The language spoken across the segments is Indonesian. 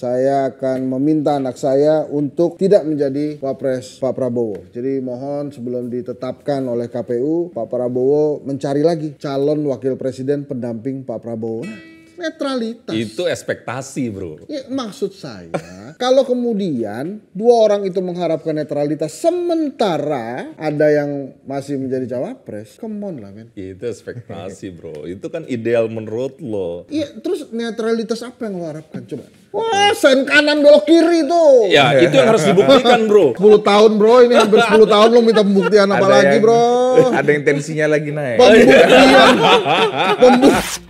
saya akan meminta anak saya untuk tidak menjadi wapres Pak Prabowo. Jadi mohon sebelum ditetapkan oleh KPU, Pak Prabowo mencari lagi calon wakil presiden pendamping Pak Prabowo. Netralitas. Itu ekspektasi, bro. Ya, maksud saya, kalau kemudian dua orang itu mengharapkan netralitas sementara ada yang masih menjadi cawapres, come on lah men. Itu ekspektasi, bro. Itu kan ideal menurut lo. Iya, terus netralitas apa yang lo harapkan? Coba. Wah, sen kanan belok kiri tuh. Ya, itu yang harus dibuktikan, bro. 10 tahun bro, ini hampir 10 tahun lo minta pembuktian apa lagi bro? Ada yang tensinya lagi naik. Pembuktian.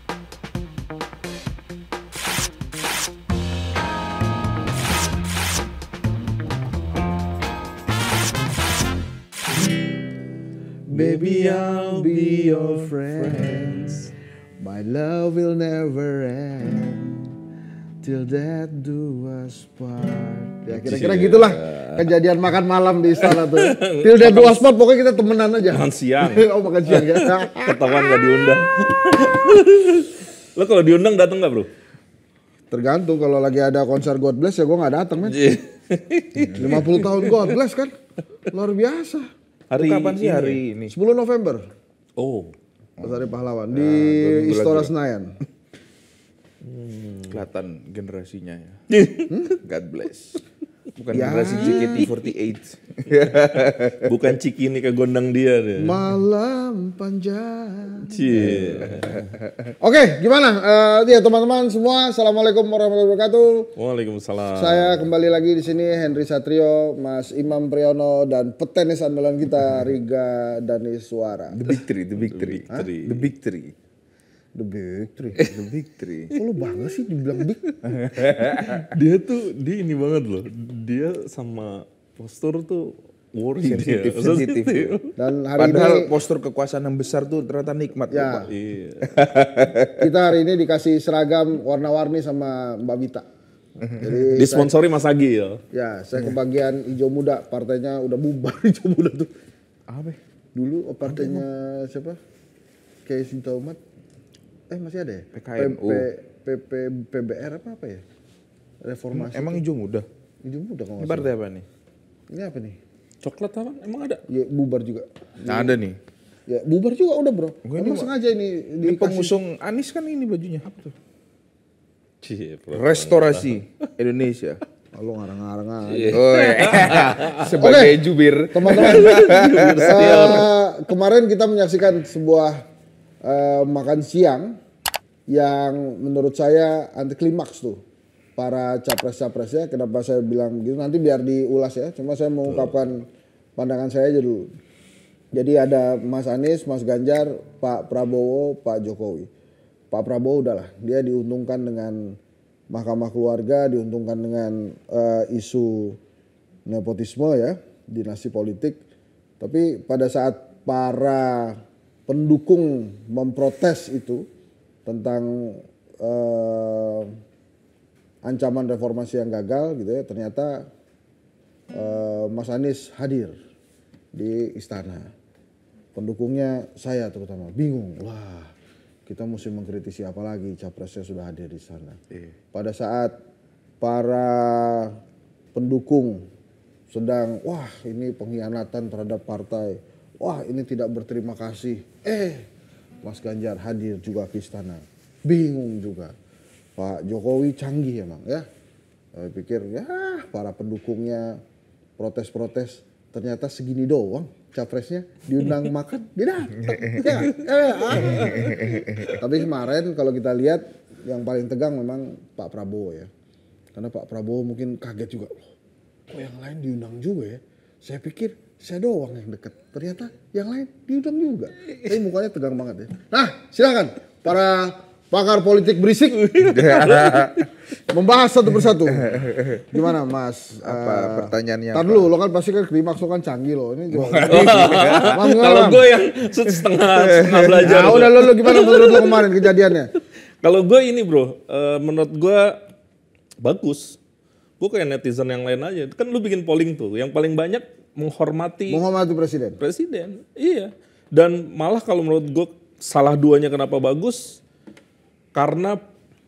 Baby, I'll be your friends. My love will never end till death do us part. Ya kira-kira gitulah kejadian makan malam di istana tuh. Till death do us part, pokoknya kita temenan aja. Makan siang. Oh makan siang ya. Ketahuan gak diundang. Lo kalau diundang datang gak, bro? Tergantung, kalau lagi ada konser God Bless ya gue gak datang men. 50 tahun God Bless kan. Luar biasa. Kapan sih hari ini? 10 November. Oh. Pas Hari Pahlawan di Istora Senayan. Kelihatan generasinya ya. God bless. Bukan Ya. generasi JKT48. Bukan Ciki ini ke gondang dia deh. Malam panjang. Cie. Oke, gimana? Ya teman-teman semua, assalamualaikum warahmatullahi wabarakatuh. Waalaikumsalam. Saya kembali lagi di sini, Henry Satrio, Mas Imam Priyono, dan petenis andalan kita Riga Daniswara. The Big Three, The Big Three. The Big Three. The Big Three. The Big Three. Kok lu bangga sih dibilang big? Dia ini banget loh. Dia sama postur tuh worry dia. Sensitif. Dan hari Padahal ini postur kekuasaan yang besar tuh ternyata nikmat. ya, Pak. Iya. kita hari ini dikasih seragam warna-warni sama Mbak Vita. Jadi Disponsori Mas Agi ya. ya, saya kebagian hijau muda, partainya udah bubar hijau muda tuh. Apa? Dulu partainya siapa? Kayak Sinta Umat. Masih ada ya? PKNU. PBR apa ya? Reformasi. Emang hijau muda? Hijau muda kalau nggak Ini salah. partai apa nih? Ini apa nih? Coklat apa? Emang ada? Ya bubar juga. Nah, ada nih. Ya bubar juga udah bro. Enggak, Emang ini sengaja ini Ini dikasih. pengusung Anies kan ini bajunya. Apa tuh? Cie. Restorasi Indonesia. Lo ngarang-ngarang aja. Oh, sebagai jubir. Teman-teman, kemarin kita menyaksikan sebuah makan siang yang menurut saya anti klimaks tuh. Para capres-capresnya, kenapa saya bilang gitu, nanti biar diulas ya. Cuma saya mengungkapkan pandangan saya aja dulu. Jadi ada Mas Anies, Mas Ganjar, Pak Prabowo, Pak Jokowi. Pak Prabowo udahlah, dia diuntungkan dengan Mahkamah Keluarga, diuntungkan dengan isu nepotisme ya, dinasti politik. Tapi pada saat para pendukung memprotes itu tentang ancaman reformasi yang gagal gitu ya, ternyata Mas Anies hadir di istana. Pendukungnya saya terutama bingung, wah kita mesti mengkritisi apa lagi, capresnya sudah hadir di sana. Pada saat para pendukung sedang, wah ini pengkhianatan terhadap partai, wah ini tidak berterima kasih. Mas Ganjar hadir juga ke istana, bingung juga. Pak Jokowi canggih emang ya. Saya pikir ya para pendukungnya protes-protes, ternyata segini doang capresnya, diundang makan dia datang. Tapi kemarin kalau kita lihat yang paling tegang memang Pak Prabowo ya. Karena Pak Prabowo mungkin kaget juga. Kok yang lain diundang juga ya? Saya pikir saya doang yang deket. Ternyata yang lain diundang juga. Tapi mukanya tegang banget ya. Nah silakan para pakar politik berisik membahas satu persatu. Gimana Mas? Apa pertanyaannya? Ntar dulu, lo kan pasti kan klimaks lo kan canggih lo. Ini juga. Kalau gue yang setengah belajar. Udah lo gimana menurut lo kemarin kejadiannya? Kalau gue ini bro, menurut gue bagus. Gue kayak netizen yang lain aja. Kan lu bikin polling tuh, yang paling banyak menghormati presiden. Presiden, iya. Dan malah kalau menurut gue salah duanya kenapa bagus, karena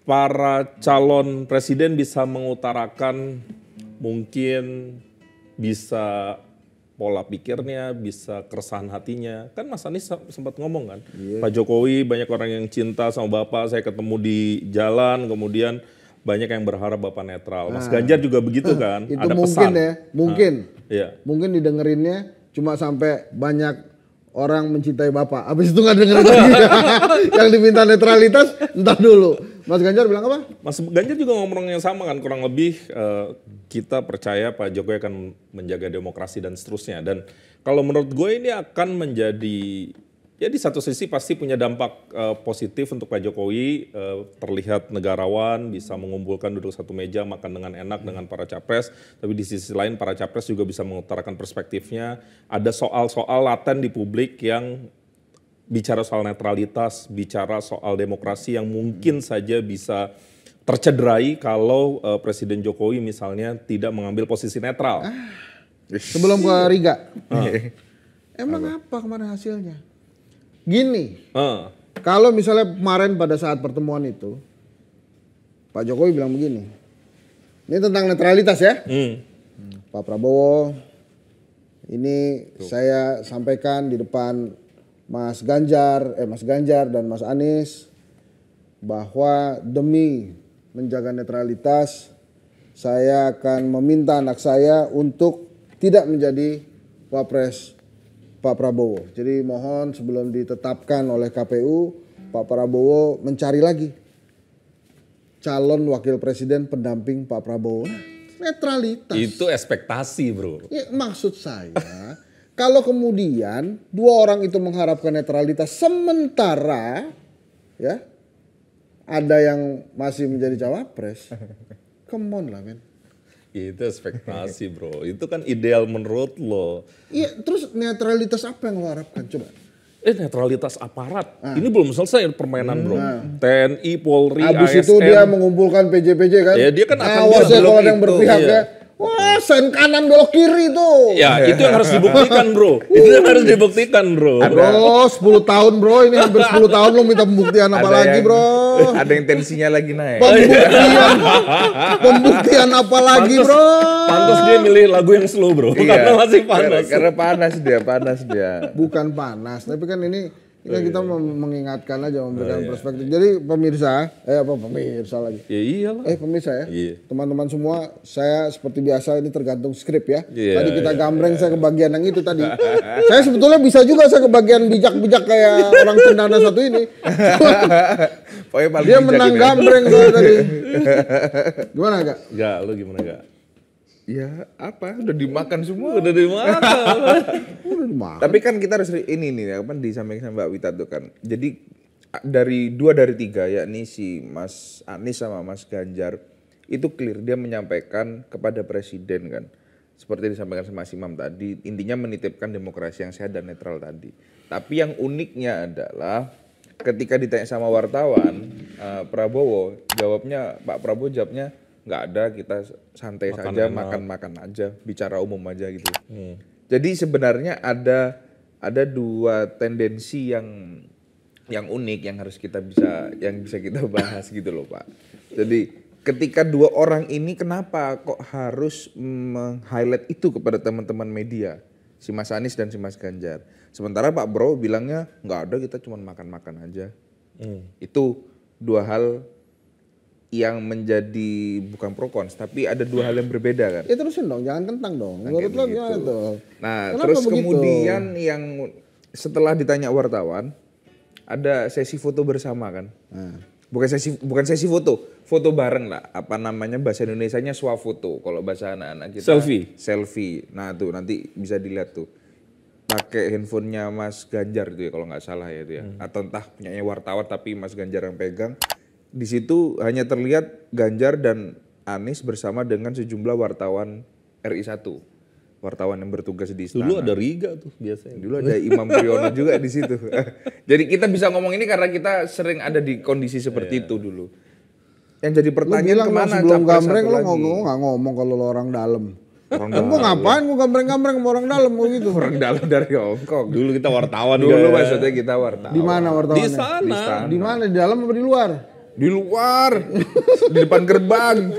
para calon presiden bisa mengutarakan mungkin bisa pola pikirnya, bisa keresahan hatinya. Kan Mas Anies sempat ngomong kan, Pak Jokowi banyak orang yang cinta sama Bapak, saya ketemu di jalan, kemudian banyak yang berharap Bapak netral. Mas Ganjar juga begitu kan, Itu ada mungkin pesan. ya, mungkin. Iya. Mungkin didengerinnya cuma sampai banyak orang mencintai Bapak. Habis itu nggak dengerin lagi. Yang diminta netralitas, entar dulu. Mas Ganjar bilang apa? Mas Ganjar juga ngomong yang sama kan, kurang lebih kita percaya Pak Jokowi akan menjaga demokrasi dan seterusnya. Dan kalau menurut gue ini akan menjadi, ya di satu sisi pasti punya dampak positif untuk Pak Jokowi, terlihat negarawan, bisa mengumpulkan duduk satu meja, makan dengan enak dengan para capres. Tapi di sisi lain para capres juga bisa mengutarakan perspektifnya. Ada soal-soal laten di publik yang bicara soal netralitas, bicara soal demokrasi yang mungkin saja bisa tercederai kalau Presiden Jokowi misalnya tidak mengambil posisi netral. Sebelum ke Riga. Emang apa kemarin hasilnya? Gini, kalau misalnya kemarin pada saat pertemuan itu, Pak Jokowi bilang begini, ini tentang netralitas ya. Pak Prabowo, ini saya sampaikan di depan Mas Ganjar dan Mas Anies bahwa demi menjaga netralitas saya akan meminta anak saya untuk tidak menjadi wapres Pak Prabowo. Jadi mohon sebelum ditetapkan oleh KPU, Pak Prabowo mencari lagi calon wakil presiden pendamping Pak Prabowo. Nah, netralitas. Itu ekspektasi bro. Ya, maksud saya kalau kemudian dua orang itu mengharapkan netralitas sementara ya ada yang masih menjadi cawapres, come on lah men. Itu ekspektasi bro, itu kan ideal menurut lo. Iya, terus netralitas apa yang lo harapkan coba? Netralitas aparat, ini belum selesai permainan bro. TNI, Polri, Habis ASN. itu dia mengumpulkan PJ-PJ kan? Ya, dia kan akan awas ya kalau ada yang itu, berpihak iya. ya. Wah, sen kanan belok kiri tuh. Ya, itu yang harus dibuktikan bro. Itu yang harus dibuktikan bro. Bro, 10 tahun bro, ini hampir 10 tahun lo minta pembuktian apa Ada lagi yang- bro? Ada yang tensinya lagi naik. Pembuktian apa lagi bro? Pantas dia milih lagu yang slow bro, Iya, karena masih panas. Karena panas dia. Bukan panas, tapi kan ini kan kita mengingatkan aja, memberikan perspektif. Jadi pemirsa, pemirsa lagi. Ya iyalah. Pemirsa ya, Iya. teman-teman semua, saya seperti biasa ini tergantung skrip ya. Iya, Tadi kita gambreng, saya kebagian yang itu tadi. Saya sebetulnya bisa juga saya kebagian bijak-bijak kayak orang cendana satu ini. Pokoknya paling Dia bijak menang ini ya. gambreng saya tadi. Gimana Kak? Gak, lu gimana gak? Ya apa? Udah dimakan semua. Udah di mana? Udah dimakan. Tapi kan kita harus ini nih, apa disampaikan sama Mbak Wita tuh kan. Jadi dari 2 dari 3 yakni si Mas Anies sama Mas Ganjar itu clear dia menyampaikan kepada presiden kan. Seperti disampaikan sama Mas Imam tadi, intinya menitipkan demokrasi yang sehat dan netral tadi. Tapi yang uniknya adalah ketika ditanya sama wartawan, Pak Prabowo jawabnya nggak ada, kita santai saja, makan-makan aja, bicara umum aja gitu. Jadi sebenarnya ada 2 tendensi yang unik yang harus kita bisa kita bahas gitu loh Pak. Jadi ketika 2 orang ini kenapa kok harus meng-highlight itu kepada teman-teman media, si Mas Anies dan si Mas Ganjar. Sementara Pak Prabowo bilangnya nggak ada, kita cuma makan-makan aja. Itu 2 hal yang menjadi bukan pro cons, tapi ada 2 hal yang berbeda kan. Ya terusin dong, jangan kentang dong. Menurut lo gimana tuh? Nah, Kenapa terus begitu? kemudian yang setelah ditanya wartawan, ada sesi foto bersama kan. Bukan sesi foto bareng lah. Apa namanya bahasa Indonesianya swafoto. Kalau bahasa anak-anak kita selfie. Nah tuh nanti bisa dilihat tuh. Pakai handphonenya Mas Ganjar itu ya kalau nggak salah ya itu ya. Atau entah punyanya wartawan tapi Mas Ganjar yang pegang. Di situ hanya terlihat Ganjar dan Anies bersama dengan sejumlah wartawan RI 1. Wartawan yang bertugas di istana. Dulu ada Riga tuh biasanya. Dulu ada Imam Priyono juga di situ. Jadi kita bisa ngomong ini karena kita sering ada di kondisi seperti itu dulu. Yang jadi Lu pertanyaan bilang kemana sebelum capres gambreng satu lo lagi? nggak ngomong kalau lo orang dalam. Orang Gue ngapain gue gambreng-gambreng sama orang dalam gue gitu. Orang dalam dari Hongkong. Dulu kita wartawan Dulu guys. maksudnya kita wartawan. Di mana Di wartawannya? sana. Di mana? Di dalam apa di luar? Di luar, di depan gerbang.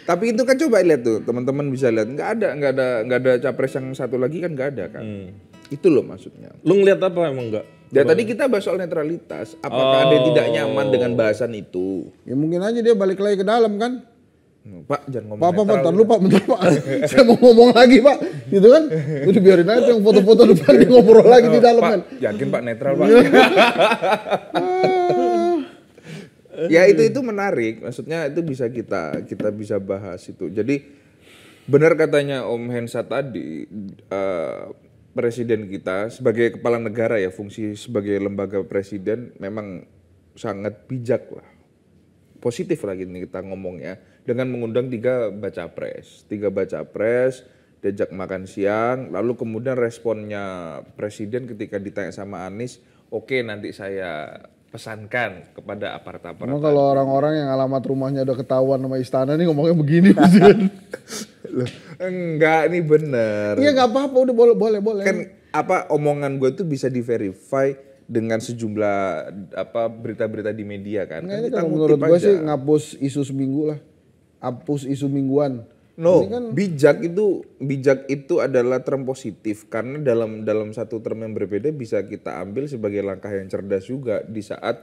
Tapi itu kan coba lihat tuh, teman-teman bisa lihat, nggak ada capres yang satu lagi kan nggak ada kan. Itu loh maksudnya. Lu ngeliat apa emang enggak? Ya tadi kita bahas soal netralitas. Apakah ada yang tidak nyaman dengan bahasan itu? Ya mungkin aja dia balik lagi ke dalam kan. Pak jangan ngomong Pak, netral. bentar lu Pak, bentar Pak. Saya mau ngomong lagi Pak. Gitu kan. Udah biarin aja yang foto-foto depan dia ngobrol lagi di dalam Pak, kan. yakin Pak netral Pak. Ya itu menarik. Maksudnya itu bisa kita bisa bahas itu. Jadi benar katanya Om Hensa tadi, presiden kita sebagai kepala negara ya, fungsi sebagai lembaga presiden memang sangat bijak lah. Positif lagi nih kita ngomongnya dengan mengundang 3 baca pres, diajak makan siang, lalu kemudian responnya presiden ketika ditanya sama Anies, oke, nanti saya pesankan kepada aparat-aparat. Emang kalau orang-orang yang alamat rumahnya udah ketahuan sama istana nih ngomongnya begini presiden. Loh, enggak, ini bener. Iya nggak apa-apa, udah boleh. Kan omongan gue tuh bisa di-verify dengan sejumlah berita-berita di media kan. Nah, Kan ini kita kalau ngutip menurut gue aja. sih ngapus isu seminggu lah. Hapus isu mingguan. No, Ini kan bijak itu adalah term positif karena dalam satu term yang berbeda bisa kita ambil sebagai langkah yang cerdas juga di saat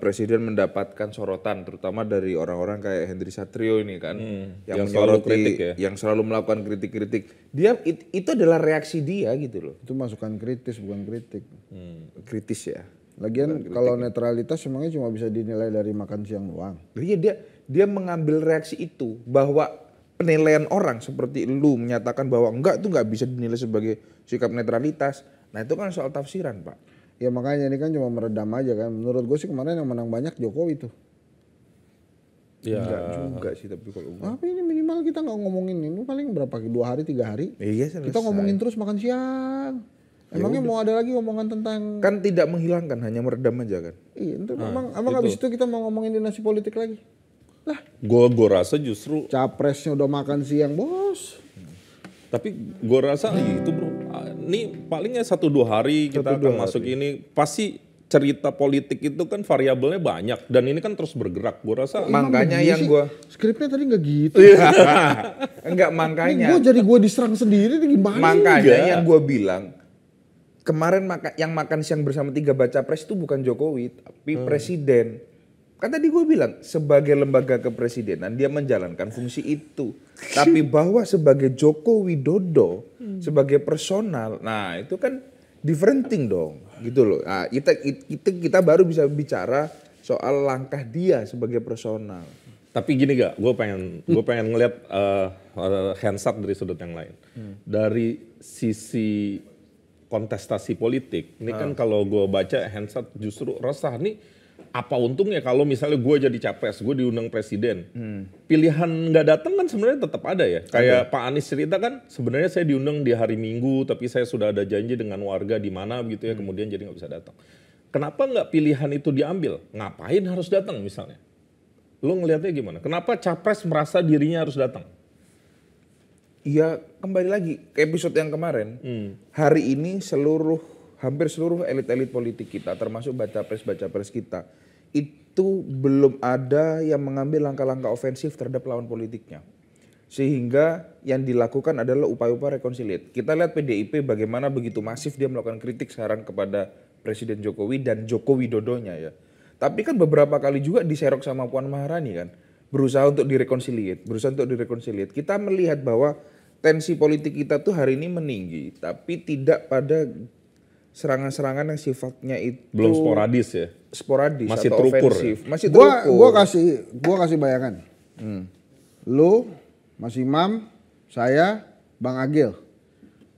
presiden mendapatkan sorotan terutama dari orang-orang kayak Henry Satrio ini kan yang selalu kritik ya. yang selalu melakukan kritik-kritik. Dia itu adalah reaksi dia gitu loh. itu masukan kritis bukan kritik. Kritis ya. Lagian kalau netralitas semuanya cuma bisa dinilai dari makan siang doang. Iya dia mengambil reaksi itu bahwa penilaian orang seperti lu menyatakan bahwa enggak itu nggak bisa dinilai sebagai sikap netralitas. Nah itu kan soal tafsiran Pak. Ya makanya ini kan cuma meredam aja kan. Menurut gue sih kemarin yang menang banyak Jokowi tuh. Ya. Enggak juga sih tapi kalau Apa ini minimal kita nggak ngomongin ini paling berapa 2 hari 3 hari. iya selesai. Kita ngomongin terus makan siang. Emangnya mau ada lagi omongan tentang Kan tidak menghilangkan hanya meredam aja kan. iya itu emang habis itu kita mau ngomongin dinasti politik lagi. Lah, Gue rasa justru, capresnya udah makan siang, Bos. tapi gue rasa itu bro, ini palingnya 1-2 hari kita akan masuk ini, pasti cerita politik itu kan variabelnya banyak dan ini kan terus bergerak. Gue rasa Makanya yang gua Skripnya tadi nggak gitu. enggak Ini makanya gue diserang sendiri nih gimana? makanya yang gua bilang kemarin yang makan siang bersama 3 baca pres itu bukan Jokowi tapi presiden. Kan tadi gue bilang sebagai lembaga kepresidenan dia menjalankan fungsi itu. Tapi bahwa sebagai Joko Widodo sebagai personal, nah itu kan different thing dong, gitu loh. Nah, kita baru bisa bicara soal langkah dia sebagai personal. tapi gini gak, gue pengen ngelihat Hensat dari sudut yang lain. Dari sisi kontestasi politik, ini kan kalau gue baca Hensat justru resah nih. Apa untungnya kalau misalnya gue jadi capres, gue diundang presiden, pilihan nggak datang kan sebenarnya tetap ada ya. Kayak Pak Anies cerita kan, sebenarnya saya diundang di hari Minggu, tapi saya sudah ada janji dengan warga di mana gitu ya, kemudian jadi nggak bisa datang. Kenapa nggak pilihan itu diambil? Ngapain harus datang misalnya? Lo ngelihatnya gimana? Kenapa capres merasa dirinya harus datang? Iya kembali lagi ke episode yang kemarin. Hari ini hampir seluruh elit-elit politik kita termasuk baca pres kita itu belum ada yang mengambil langkah-langkah ofensif terhadap lawan politiknya. Sehingga yang dilakukan adalah upaya-upaya rekonsiliasi. Kita lihat PDIP bagaimana begitu masif dia melakukan kritik sekarang kepada Presiden Jokowi dan Joko Widodonya ya. Tapi kan beberapa kali juga diserok sama Puan Maharani kan. Berusaha untuk direkonsiliasi. Kita melihat bahwa tensi politik kita tuh hari ini meninggi. Tapi tidak pada serangan-serangan yang sifatnya itu Belum sporadis ya? Sporadis Masih atau terukur ofensif. ya? Masih terukur. Gua kasih bayangan. Lu, Mas Imam, saya, Bang Agil.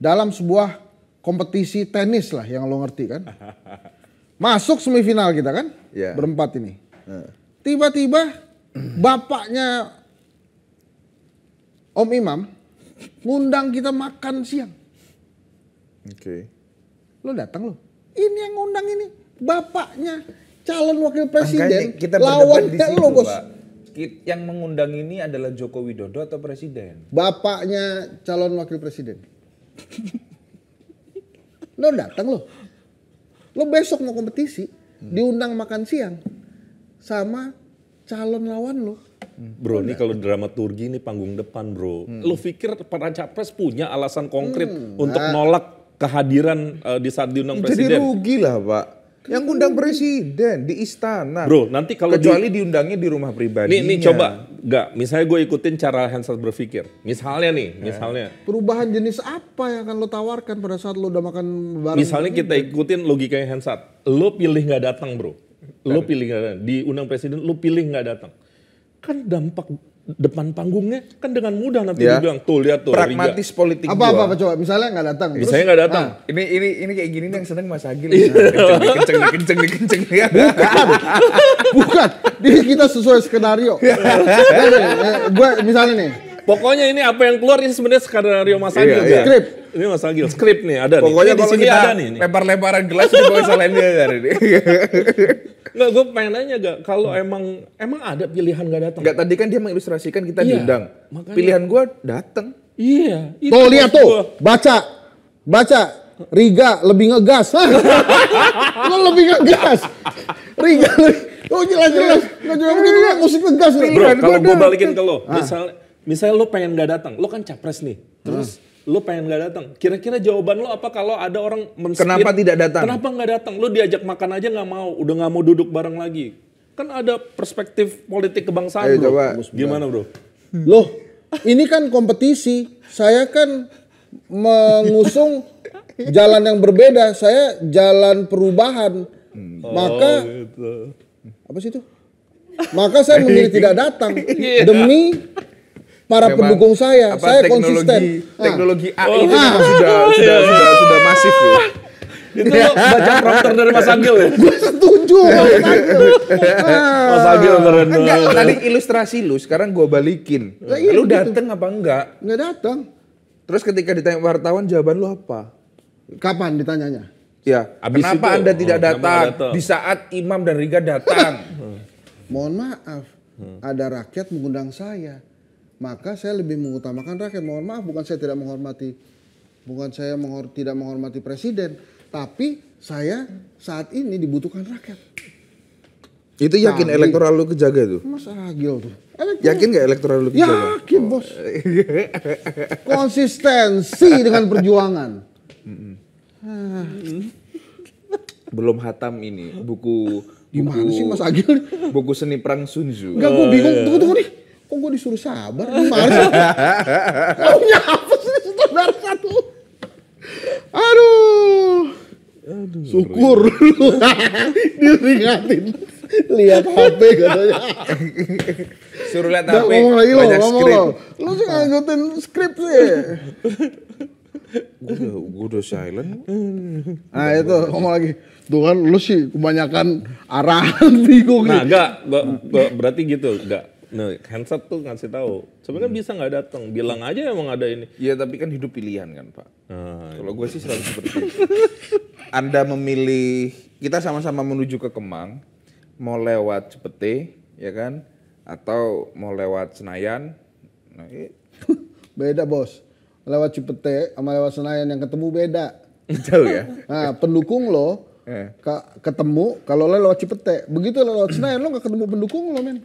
Dalam sebuah kompetisi tenis lah yang lo ngerti kan. Masuk semifinal kita kan, Ya. berempat ini. Tiba-tiba bapaknya Om Imam ngundang kita makan siang. Oke. Lo datang lo. Ini yang ngundang ini bapaknya calon wakil presiden. Makanya kita lawannya berdebat di situ, lo bos. Pak. Yang mengundang ini adalah Joko Widodo atau presiden? Bapaknya calon wakil presiden. Lo datang lo. Lo besok mau kompetisi, diundang makan siang sama calon lawan lo. Bro, ini kalau dramaturgi ini panggung depan, bro. Lo pikir para capres punya alasan konkret untuk nolak kehadiran di saat diundang Jadi presiden? rugi lah Pak. Yang undang presiden di istana. Bro, nanti kalau kecuali diundangnya di rumah pribadinya. Nih coba, misalnya gue ikutin cara Hensat berpikir. Misalnya Perubahan jenis apa yang akan lo tawarkan pada saat lo udah makan bareng? Misalnya kita ikutin logikanya Hensat. Lo pilih nggak datang, bro. Lo pilih nggak datang. Diundang presiden, lo pilih nggak datang. Kan dampak depan panggungnya kan dengan mudah nanti dibilang tuh lihat tuh pragmatis Riga. politik apa coba misalnya nggak datang. Misalnya nggak datang. Ini kayak gini nih yang seneng Mas Agil. Kenceng. Bukan. Ini kita sesuai skenario. Gue misalnya nih. Pokoknya ini apa yang keluar ini sebenarnya skenario Mas Agil. Iya. Skrip. Ini Mas Agil, skrip nih ada. Pokoknya nih. Ini kalau di sini kita ada nih. lempar-lemparan gelas di bawah salennya hari ini. Nggak, gue pengen nanya kalau emang ada pilihan nggak datang? Enggak, tadi kan dia mengilustrasikan kita Iya, diundang. makanya. Pilihan gue datang. Iya. itu Tuh lihat maksud tuh, gua. baca. Riga lebih ngegas. Lo lebih ngegas. Riga oh jelas. Nggak cuma begitu lah, musik ngegas. Bro, kalau gue balikin ke lo, misalnya lo pengen nggak datang, lo kan capres nih, terus lo pengen nggak datang. Kira-kira jawaban lo apa kalau ada orang men-spin, Kenapa tidak datang? Kenapa nggak datang? Lo diajak makan aja nggak mau, udah nggak mau duduk bareng lagi. Kan ada perspektif politik kebangsaan, Ayo, bro. coba. Gimana, bro? Loh, ini kan kompetisi. Saya kan mengusung jalan yang berbeda. Saya jalan perubahan. Maka apa sih itu? Maka saya memilih tidak datang demi para Memang pendukung saya. Saya konsisten. Teknologi AI itu memang sudah masif ya. Itu lo baca prompter dari Mas Agil ya? Gue setuju. Mas Agil keren Enggak, banget. tadi ilustrasi lu, sekarang gue balikin. iya Lu gitu. dateng apa enggak? Nggak datang. Terus ketika ditanya wartawan, jawaban lu apa? Kapan ditanyanya? Ya, Abis kenapa itu, Anda tidak kenapa datang nggak datang? di saat Imam dan Riga datang? Mohon maaf, ada rakyat mengundang saya. Maka saya lebih mengutamakan rakyat. Mohon maaf, bukan saya tidak menghormati, bukan saya tidak menghormati presiden, tapi saya saat ini dibutuhkan rakyat. Itu yakin Tadi. elektoral lu kejaga tuh? Mas Agil tuh. Yakin gak elektoral lu kejaga? Yakin bos. Konsistensi dengan perjuangan. Belum hatam ini buku Gimana sih Mas Agil? buku seni perang Sun Tzu. Enggak, gue bingung. Tunggu nih. Kok gue disuruh sabar? Gimana sih? Maunya apa sih saudara satu? Aduh. Syukur. Diringatin. Lihat HP katanya. Suruh lihat Udah, HP, ngomong lagi lo, banyak ngomong skrip. lo. Lu sih ngikutin skrip sih. Gue udah silent. Nah itu ngomong lagi. Tuh kan lu sih kebanyakan arahan bingung Nah, nih. berarti gitu, enggak. Nah, Hensat tuh ngasih tahu. Sebenarnya bisa nggak datang, bilang aja emang ada ini. Iya, tapi kan hidup pilihan kan, Pak. Nah, Kalau gue sih selalu seperti itu. Anda memilih, kita sama-sama menuju ke Kemang, mau lewat Cipete, ya kan? Atau mau lewat Senayan. Nah, Beda bos. Lewat Cipete sama lewat Senayan yang ketemu beda. jauh ya. Nah pendukung lo ketemu kalau lo lewat Cipete. Begitu lo lewat Senayan lo gak ketemu pendukung lo men.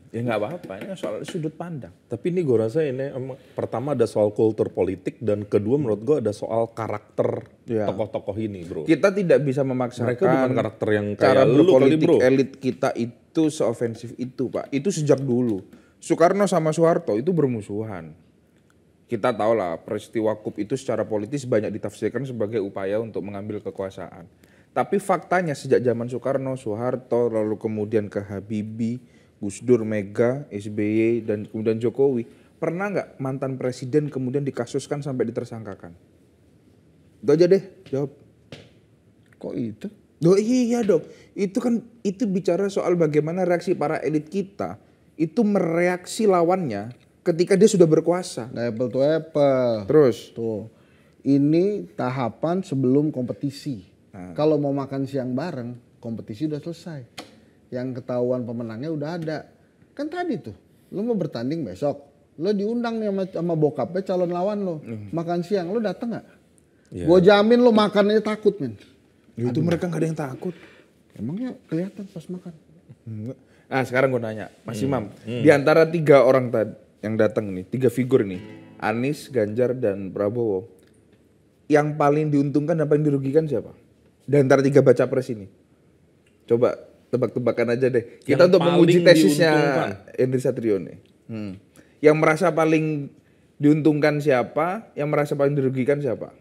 Ya nggak apa-apa, ini soal sudut pandang. tapi ini gue rasa ini emang pertama ada soal kultur politik dan kedua menurut gue ada soal karakter Ya. tokoh-tokoh ini, bro. Kita tidak bisa memaksakan Mereka bukan karakter yang cara kayak lu kali, berpolitik bro. elit kita itu seofensif itu, Pak. Itu sejak dulu. Soekarno sama Soeharto itu bermusuhan. Kita tahu lah peristiwa KUP itu secara politis banyak ditafsirkan sebagai upaya untuk mengambil kekuasaan. Tapi faktanya sejak zaman Soekarno, Soeharto, lalu kemudian ke Habibie, Gus Dur, Mega, SBY, dan kemudian Jokowi. Pernah nggak mantan presiden kemudian dikasuskan sampai ditersangkakan? Itu aja deh, jawab. Kok itu? Oh iya dong, itu kan itu bicara soal bagaimana reaksi para elit kita itu mereaksi lawannya ketika dia sudah berkuasa. Nah, apple to apple. Terus, Tuh. Ini tahapan sebelum kompetisi. Kalau mau makan siang bareng, kompetisi udah selesai. Yang ketahuan pemenangnya udah ada. Kan tadi tuh, lo mau bertanding besok. Lo diundang nih sama bokapnya calon lawan lo. Makan siang, lo dateng gak? Iya. Gue jamin lo makannya takut men. itu mereka nggak ada yang takut. Emangnya kelihatan pas makan? Nah sekarang gue nanya, Mas Imam, di antara 3 orang tadi yang datang nih, 3 figur nih, Anies, Ganjar, dan Prabowo, yang paling diuntungkan dan paling dirugikan siapa? Di antara 3 baca pres ini, coba tebak-tebakan aja deh. Kita Yang untuk menguji paling tesisnya diuntungkan. Henry Satrio nih. Yang merasa paling diuntungkan siapa? Yang merasa paling dirugikan siapa?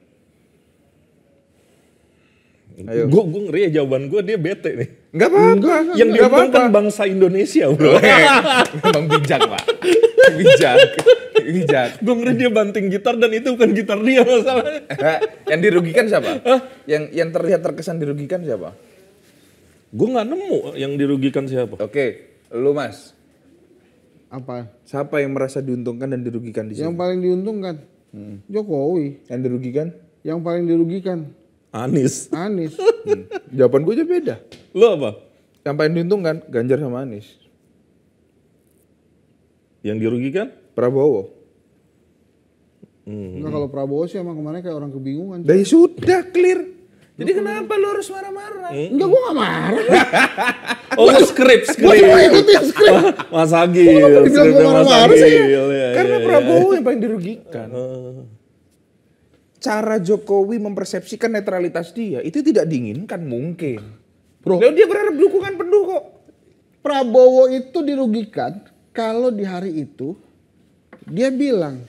Ayo. Gue ngeri ya jawaban gue, dia bete nih. Enggak apa-apa. Yang Nggak diuntungkan apa-apa. bangsa Indonesia, bro. Memang bijak, Pak. Bijak. Gue ngeri dia banting gitar dan itu bukan gitar dia masalahnya. Yang dirugikan siapa? Yang terlihat terkesan dirugikan siapa? Gue nggak nemu yang dirugikan siapa. Oke, lu Mas. Apa? Siapa yang merasa diuntungkan dan dirugikan di sini? Yang paling diuntungkan Jokowi. Yang dirugikan? Yang paling dirugikan Anies. Anies. Jawaban gue aja beda. Lu apa? Yang paling diuntungkan Ganjar sama Anies. Yang dirugikan? Prabowo. Enggak, kalau Prabowo sih emang kemarin kayak orang kebingungan. Dah ya sudah clear. Jadi kenapa lu harus marah-marah? Enggak, gua gak marah. Oh, skrip. ikutin skrip. Mas Agil. Kenapa dibilang Skripnya gua Mas marah-marah sih? Agil. Ya, Karena ya, Prabowo yang paling dirugikan. Cara Jokowi mempersepsikan netralitas dia itu tidak diinginkan mungkin. Bro. Lalu dia berharap dukungan penuh kok. Prabowo itu dirugikan kalau di hari itu dia bilang,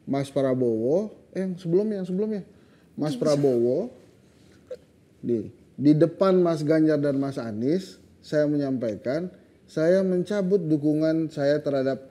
Mas Prabowo, yang sebelumnya, Mas Prabowo di depan Mas Ganjar dan Mas Anies, saya menyampaikan saya mencabut dukungan saya terhadap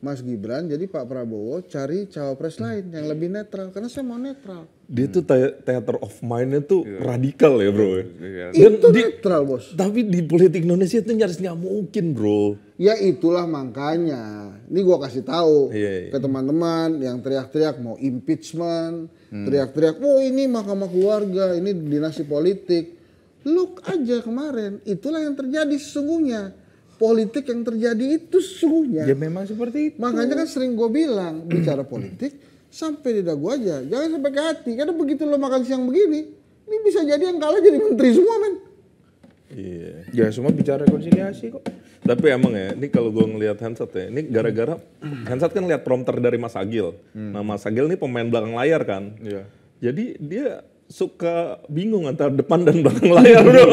Mas Gibran, jadi Pak Prabowo cari cawapres lain yang lebih netral, karena saya mau netral. Dia tuh theater of mind-nya tuh radikal ya, bro. Itu netral, bos. Tapi di politik Indonesia itu nyaris nggak mungkin, bro. Ya itulah makanya. Ini gua kasih tahu Iya. ke teman-teman yang teriak-teriak mau impeachment, teriak-teriak, "Oh, ini Mahkamah Keluarga, ini dinasti politik." Look aja kemarin, itulah yang terjadi sesungguhnya. Politik yang terjadi itu sesungguhnya. Ya memang seperti itu. Makanya kan sering gue bilang, bicara politik sampai di dagu aja, jangan sampai ke hati. Karena begitu lo makan siang begini, ini bisa jadi yang kalah jadi menteri semua, men. Iya. Ya semua bicara rekonsiliasi kok. Tapi emang ya, ini kalau gue ngelihat Hansat ya, ini gara-gara Hansat kan lihat prompter dari Mas Agil. Nah, Mas Agil ini pemain belakang layar kan. Iya. Jadi dia suka bingung antara depan dan belakang layar, bro.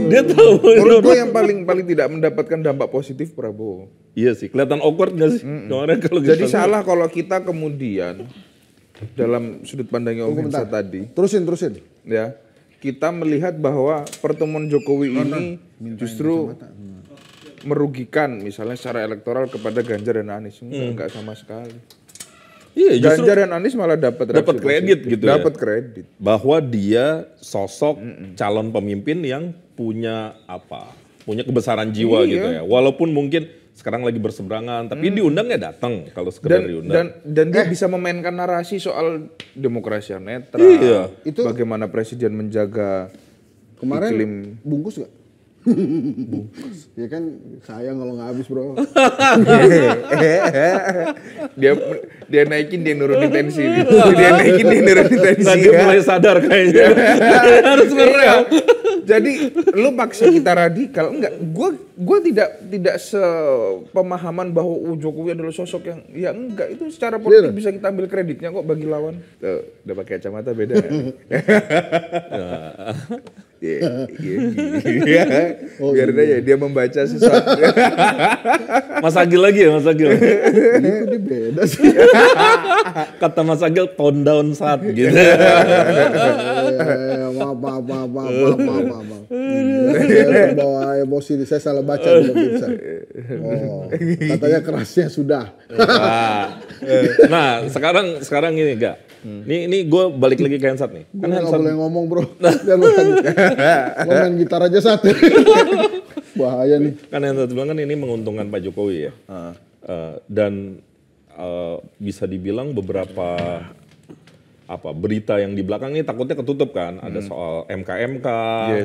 Dia tahu. Menurut gue yang paling tidak mendapatkan dampak positif Prabowo. Iya sih, kelihatan awkward gak sih? Kemarin kalau Jadi kita salah kalau kita kemudian dalam sudut pandangnya Om Hinsa tadi, Terusin. ya kita melihat bahwa pertemuan Jokowi ini justru merugikan misalnya secara elektoral kepada Ganjar dan Anies. Enggak sama sekali. Iya, justru Ganjar dan Anies malah dapat reaksi kredit positif. gitu ya. Dapat kredit. bahwa dia sosok calon pemimpin yang punya apa? Punya kebesaran jiwa Iya. gitu ya. Walaupun mungkin sekarang lagi berseberangan, tapi diundang ya datang kalau sekedar diundang. Dan dia bisa memainkan narasi soal demokrasi yang netral. Iya. Itu- bagaimana presiden menjaga Kemarin iklim. bungkus gak? Bungkus. Ya kan sayang kalau nggak habis, bro. dia naikin, dia nurunin tensi. Dia naikin, dia nurunin tensi. Nah, dia mulai sadar kayaknya. Harus ngerem. Jadi lu paksa kita radikal, enggak? Gue tidak sepemahaman bahwa Jokowi adalah sosok yang, ya enggak, itu secara politik bisa kita ambil kreditnya kok bagi lawan. Tuh, udah pakai kacamata beda. Biarin aja dia membaca sesuatu. Mas Agil lagi ya, Mas Agil. Ini kok dia beda sih. Kata Mas Agil tone down saat gitu. Maaf. Saya terbawa emosi, saya salah baca di bisa. Oh, katanya kerasnya sudah. Nah, sekarang ini enggak. Ini gue balik lagi ke Hansat nih. Gue nggak boleh ngomong, bro. Jangan lo main gitar aja satu. Bahaya nih. Kan Hansat bilang kan ini menguntungkan Pak Jokowi ya. Dan bisa dibilang beberapa berita yang di belakang ini takutnya ketutup kan. Ada soal MK,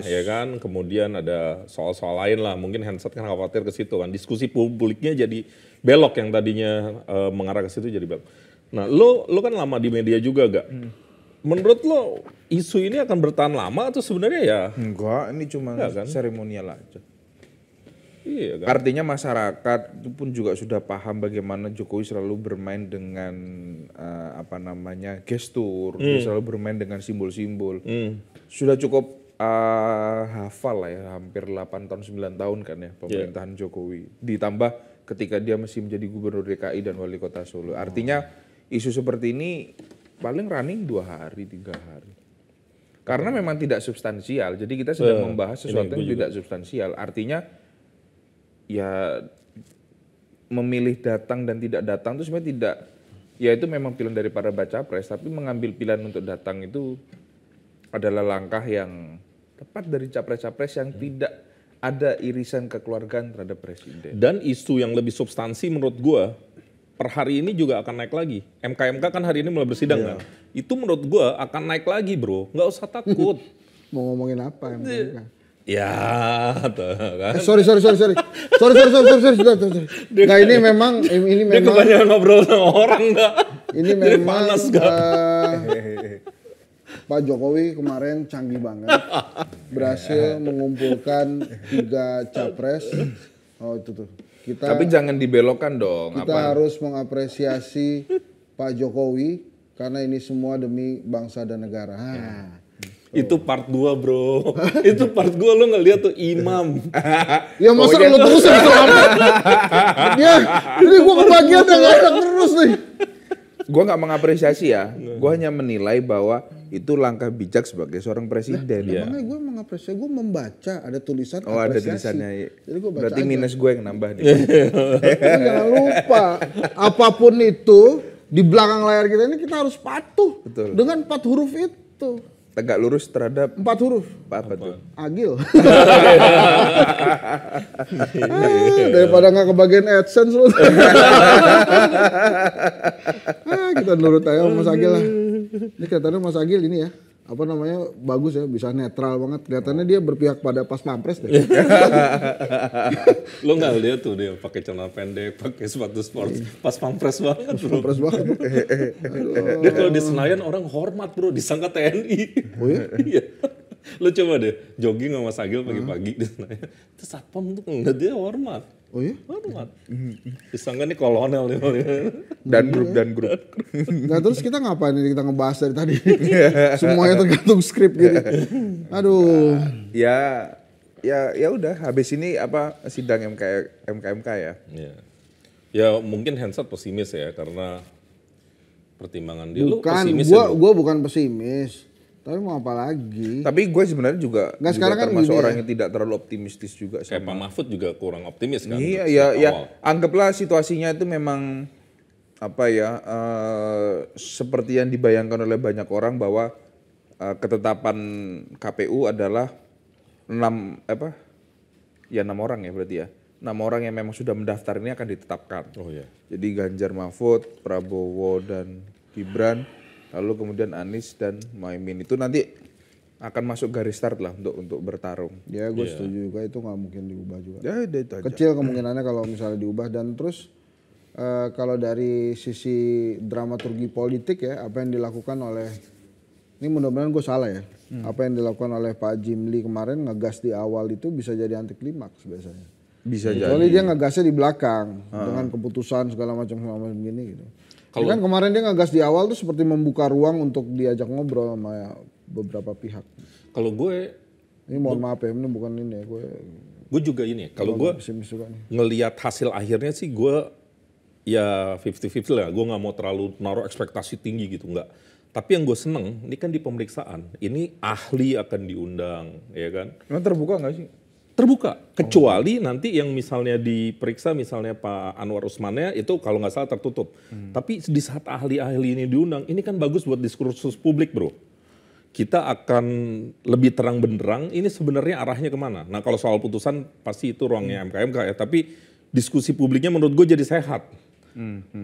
ya kan. Kemudian ada soal-soal lain lah. Mungkin Hansat kan khawatir ke situ kan. Diskusi publiknya jadi belok yang tadinya mengarah ke situ jadi belok. Nah, lo kan lama di media juga gak? menurut lo isu ini akan bertahan lama atau sebenarnya ya? Enggak, ini cuma Enggak kan? seremonial aja. Iya kan? Artinya masyarakat itu pun juga sudah paham bagaimana Jokowi selalu bermain dengan gestur, dia selalu bermain dengan simbol-simbol. Sudah cukup hafal lah ya, hampir 8 tahun 9 tahun kan ya pemerintahan Jokowi. Ditambah ketika dia masih menjadi gubernur DKI dan wali kota Solo. Artinya isu seperti ini paling running 2 hari, 3 hari. Karena memang tidak substansial. Jadi kita sedang membahas sesuatu yang tidak substansial. Artinya ya memilih datang dan tidak datang itu sebenarnya tidak, ya itu memang pilihan dari para baca pres, tapi mengambil pilihan untuk datang itu adalah langkah yang tepat dari capres-capres yang tidak ada irisan kekeluargaan terhadap presiden. Dan isu yang lebih substansi menurut gua per hari ini juga akan naik lagi. MK kan hari ini mulai bersidang kan. Itu menurut gua akan naik lagi bro, nggak usah takut. Mau ngomongin apa yang Ya, tuh, kan. Sorry. Nggak, ini memang Dia kebanyakan ngobrol sama orang nggak? Ini Dia memang panas nggak? Pak Jokowi kemarin canggih banget, berhasil mengumpulkan 3 capres. Oh itu tuh. Tapi jangan dibelokkan dong. Kita harus mengapresiasi Pak Jokowi karena ini semua demi bangsa dan negara. Itu part 2 bro. Itu part 2 lo ngeliat tuh imam. Ya masa lo terus selamat. Ya, ini gue kebagian yang gak enak terus nih. Gue nggak mengapresiasi ya, gue hanya menilai bahwa itu langkah bijak sebagai seorang presiden. Makanya gue mengapresiasi, gue membaca ada tulisan apresiasi. Oh ada tulisannya. Jadi gue baca berarti aja. minus gue yang nambah nih. Jangan lupa, apapun itu di belakang layar kita ini kita harus patuh. Betul. Dengan 4 huruf itu. Tegak lurus terhadap 4 huruf. apa tuh? Agil. Daripada nggak kebagian AdSense lu. Kita nurut aja sama Mas Agil lah. Ini kelihatannya Mas Agil ini ya, apa namanya, bagus ya, bisa netral banget. Kelihatannya dia berpihak pada pas pampres deh. Lo nggak lihat tuh dia pakai celana pendek, pakai sepatu sport, pas pampres banget bro. Pampres banget. Dia kalau di Senayan orang hormat bro, disangka TNI. Oh ya? Iya. Lo coba deh jogging sama Mas Agil pagi-pagi di Senayan. Itu satpam tuh ngeliat dia hormat. Oh ya? Hormat. Disangka nih kolonel nih. Dan grup. Nah terus kita ngapain ini, kita ngebahas dari tadi? Semuanya tergantung skrip gitu. Aduh. Ya udah habis ini sidang MK ya. Iya. Ya mungkin Hensat pesimis ya karena pertimbangan dia. Lo Bukan, pesimis gue bukan pesimis. Tapi mau apa lagi? Tapi gue sebenarnya juga sekarang kan termasuk gini orang ya. yang tidak terlalu optimistis juga kayak Pak sama. Mahfud juga kurang optimis kan. Iya, sejak ya. awal. Anggaplah situasinya itu memang seperti yang dibayangkan oleh banyak orang bahwa ketetapan KPU adalah 6 orang ya berarti ya. 6 orang yang memang sudah mendaftar ini akan ditetapkan. Oh iya. Jadi Ganjar Mahfud, Prabowo dan Gibran, lalu kemudian Anies dan Muhaimin itu nanti akan masuk garis start lah untuk bertarung. Ya gue setuju juga, itu nggak mungkin diubah juga. Ya itu aja. Kecil kemungkinannya kalau misalnya diubah. Dan terus kalau dari sisi dramaturgi politik ya, apa yang dilakukan oleh, ini mudah-mudahan gue salah ya, apa yang dilakukan oleh Pak Jimli kemarin ngegas di awal itu bisa jadi anti klimaks biasanya. Bisa jadi. Soalnya dia ngegasnya di belakang dengan keputusan segala macam gini gitu. Kan kemarin dia ngegas di awal tuh seperti membuka ruang untuk diajak ngobrol sama beberapa pihak. Kalau gue, Ini mohon maaf ya, ini bukan ini ya, gue juga ini. Kalau gue pesimis juga nih. ngelihat hasil akhirnya sih gue ya 50-50 lah. Gue nggak mau terlalu naruh ekspektasi tinggi gitu, nggak. Tapi yang gue seneng, ini kan di pemeriksaan, ini ahli akan diundang, ya kan? Emang terbuka nggak sih? Terbuka, kecuali nanti yang misalnya diperiksa, misalnya Pak Anwar Usmannya itu kalau nggak salah tertutup. Tapi di saat ahli-ahli ini diundang, ini kan bagus buat diskursus publik bro. Kita akan lebih terang benderang, ini sebenarnya arahnya kemana. Nah kalau soal putusan pasti itu ruangnya MK ya, tapi diskusi publiknya menurut gue jadi sehat.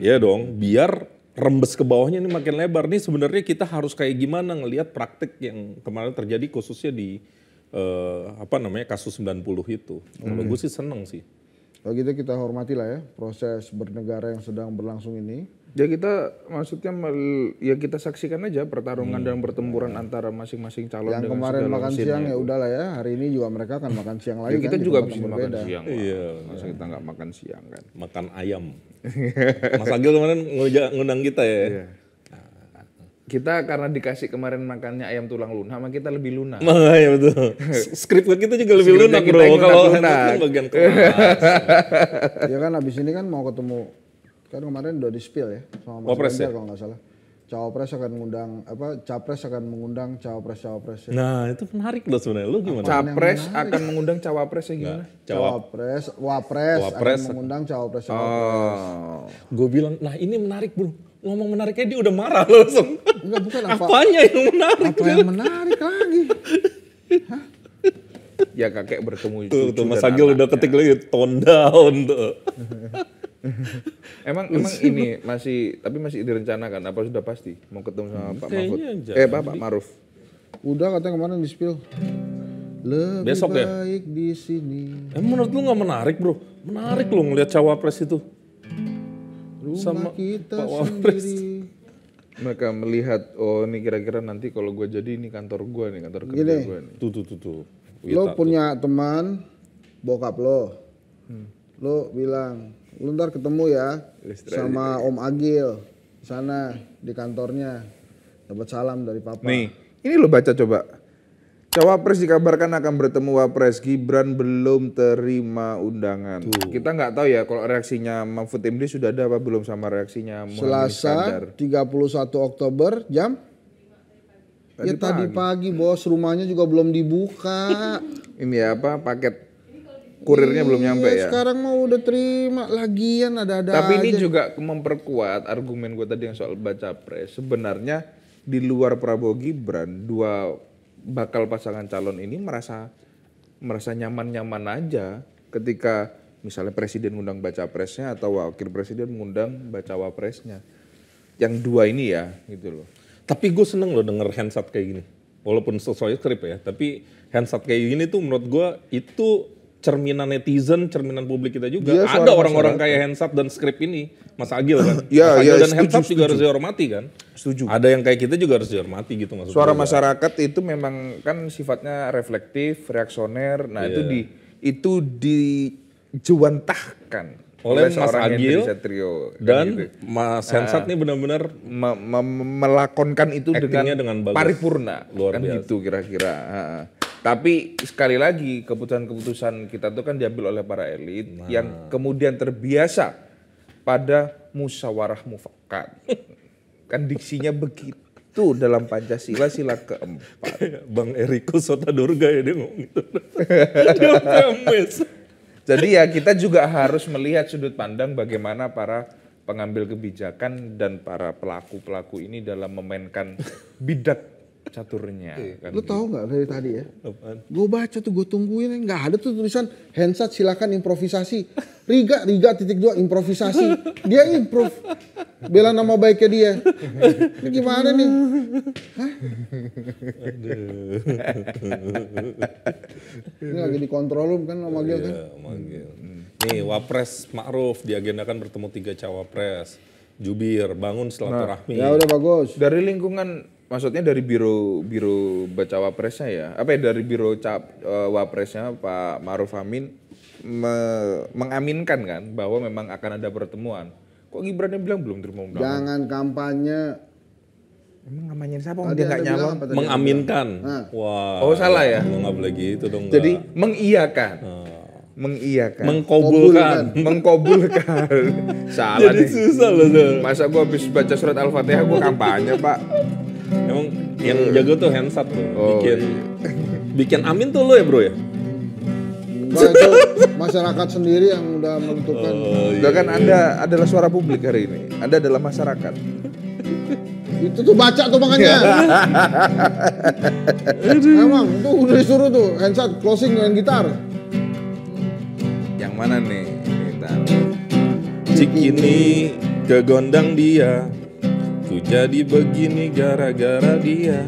Ya dong, biar rembes ke bawahnya ini makin lebar. Nih sebenarnya kita harus kayak gimana ngelihat praktik yang kemarin terjadi khususnya di kasus 90 itu. Kalau gue sih seneng sih. Kalau gitu kita hormati lah ya proses bernegara yang sedang berlangsung ini. Ya kita maksudnya ya kita saksikan aja pertarungan dan pertempuran antara masing-masing calon Yang dengan kemarin segala makan mesinnya siang ya itu. udahlah ya. Hari ini juga mereka akan makan siang lagi Ya kita kan, di juga tempat bisa yang makan berbeda. siang. Pak. Iya. Masa kita nggak makan siang kan? Makan ayam. Mas Agil kemarin ngundang kita ya. Iya. Kita karena dikasih kemarin makannya ayam tulang lunak, sama kita lebih lunak. Makanya betul. Skrip kita juga lebih Skripnya lunak kita bro. yang Kalau lunak-lunak. Henry kan bagian keras. Ya kan abis ini kan mau ketemu, kan kemarin udah di spill ya sama Mas Wapres Ganjar ya? kalau nggak salah. Cawapres akan mengundang Capres akan mengundang cawapres ya. Nah itu menarik loh sebenarnya. Lu gimana? Capres akan mengundang cawapresnya gimana? Wapres akan mengundang cawapres. Oh. Gue bilang, nah ini menarik bro. Ngomong menariknya dia udah marah langsung. Enggak, bukan apa. Apanya yang menarik? Apa yang menarik lagi? Ya kakek bertemu Tuh Mas dan Agil udah anaknya. ketik lagi tone down tuh. Emang ini masih direncanakan apa sudah pasti mau ketemu sama Pak Mahfud? Kayaknya jangan. Pak Maruf. Udah katanya kemarin di spill. Lebih Besok ya? baik di sini. Menurut lu nggak menarik bro? Menarik lo ngeliat cawapres itu. Rumah Sama kita Pak Wapres. sendiri. Mereka melihat oh ini kira-kira nanti kalau gue jadi ini kantor gue nih, kantor kerja Gini. gue nih. Tuh. Lo punya teman bokap lo. Lo bilang, lu ntar ketemu ya sama Om Agil di sana di kantornya. Dapat salam dari papa. Nih, ini lo baca coba. Cawapres dikabarkan akan bertemu Wapres, Gibran belum terima undangan. Kita nggak tahu ya kalau reaksinya Mahfud MD sudah ada apa belum sama reaksinya Muhammad Iskandar. Selasa 31 Oktober jam? Tadi pagi bos, rumahnya juga belum dibuka. Ini apa paket kurirnya belum nyampe ya. Sekarang mau udah terima lagian ada-ada Tapi ini aja. juga memperkuat argumen gue tadi yang soal baca pres. Sebenarnya di luar Prabowo Gibran, dua bakal pasangan calon ini merasa nyaman-nyaman aja ketika misalnya presiden mengundang baca presnya atau wakil presiden mengundang baca wapresnya. Yang dua ini ya gitu loh. Tapi gue seneng loh denger handshot kayak gini. Walaupun sesuai skrip ya, tapi handshot kayak gini tuh menurut gue itu cerminan netizen, cerminan publik kita juga. Dia Ada suara orang-orang masyarakat. kayak handshot dan skrip ini, Mas Agil kan. Ya, Mas Agil ya, dan handshot setuju, juga harus dihormati kan. Setuju. Ada yang kayak kita juga harus dihormati gitu maksudnya. Suara masyarakat itu memang kan sifatnya reflektif, reaksioner. Nah itu dijewantahkan oleh Mas seorang Agil Henry Satrio dan gitu. Mas Hensat nih benar-benar Melakonkan itu Actingnya dengan dengan bagus. paripurna Luar kan biasa. gitu kira-kira. Tapi sekali lagi keputusan-keputusan kita itu kan diambil oleh para elit yang kemudian terbiasa pada musyawarah mufakat. Kan diksinya begitu dalam Pancasila sila keempat. Bang Eriko Sotadurga ya dia ngomong gitu. Dia pemes. Jadi ya kita juga harus melihat sudut pandang bagaimana para pengambil kebijakan dan para pelaku-pelaku ini dalam memainkan bidak caturnya. Kan Lu tahu nggak dari tadi ya? Apaan? Gue baca tuh, gue tungguin, nggak ada tuh tulisan Hensat silakan improvisasi. Riga titik 2 improvisasi. Dia improv. Bela nama baiknya dia. Ini gimana nih? Hah? Ini lagi dikontrol kan sama Gil kan? Iya, manggil. Nih Wapres Ma'ruf diagendakan bertemu 3 cawapres. Jubir bangun silaturahmi. Ya udah bagus. Dari lingkungan, maksudnya dari biro baca wapresnya ya, apa ya dari biro wapresnya Pak Ma'ruf Amin mengaminkan kan bahwa memang akan ada pertemuan. Kok Gibran yang bilang belum terima undangan? Jangan kampanye. Emang namanya siapa? Tadi Dia Anda nggak bilang nyalon. apa tadi? Mengaminkan. Nah. Wah. Oh, salah ya? Lu nggak boleh gitu dong. Jadi nggak. mengiyakan, mengiyakan, Mengkabulkan. mengkabulkan. Salah Jadi nih. susah loh tuh. Masa gua habis baca surat Al-Fatihah gua kampanye, Pak. Emang yang jago tuh Hensat tuh. Oh, Bikin amin tuh lo ya bro ya? Enggak, itu masyarakat sendiri yang udah menentukan. Udah kan Anda adalah suara publik hari ini. Anda adalah masyarakat. Itu tuh baca tuh makanya. Emang tuh udah disuruh tuh Hensat closing dengan gitar. Yang mana nih? Cikini kegondang dia, ku jadi begini gara-gara dia.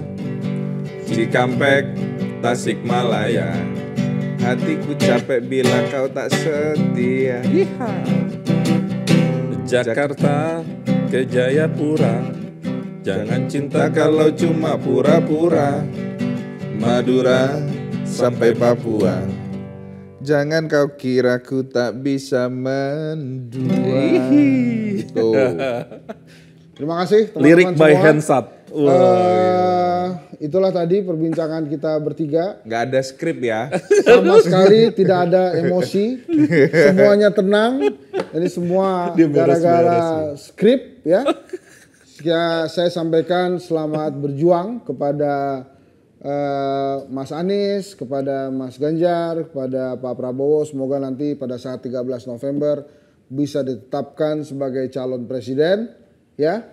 Cikampek, Tasikmalaya, hatiku capek bila kau tak setia. Jakarta ke Jayapura, jangan cinta kalau cuma pura-pura. Madura sampai Papua, jangan kau kira ku tak bisa mendua. Tuh. Terima kasih teman-teman Lirik by semua. Hensat. Itulah tadi perbincangan kita bertiga. Nggak ada skrip ya. Sama sekali tidak ada emosi. Semuanya tenang. Jadi semua Dia beres-beres gara-gara skrip ya. Saya sampaikan selamat berjuang kepada Mas Anies, kepada Mas Ganjar, kepada Pak Prabowo. Semoga nanti pada saat 13 November bisa ditetapkan sebagai calon presiden ya.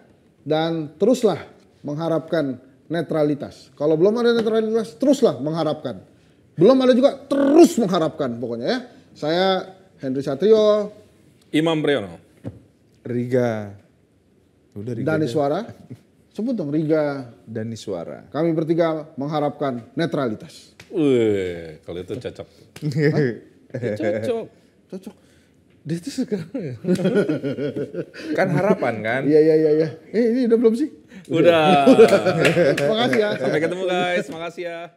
Dan teruslah mengharapkan netralitas. Kalau belum ada netralitas, teruslah mengharapkan. Belum ada juga, terus mengharapkan pokoknya ya. Saya Henry Satrio, Imam Priyono. Riga. Udah Riga. Dani Suara. Sebut dong Riga. Dani Suara. Kami bertiga mengharapkan netralitas. Wih, kalau itu cocok. Ya, cocok. Cocok. Dia itu sekarang ya. Kan harapan kan? Iya. Ini udah belum sih? Udah. Terima kasih ya. Sampai ketemu guys, makasih ya.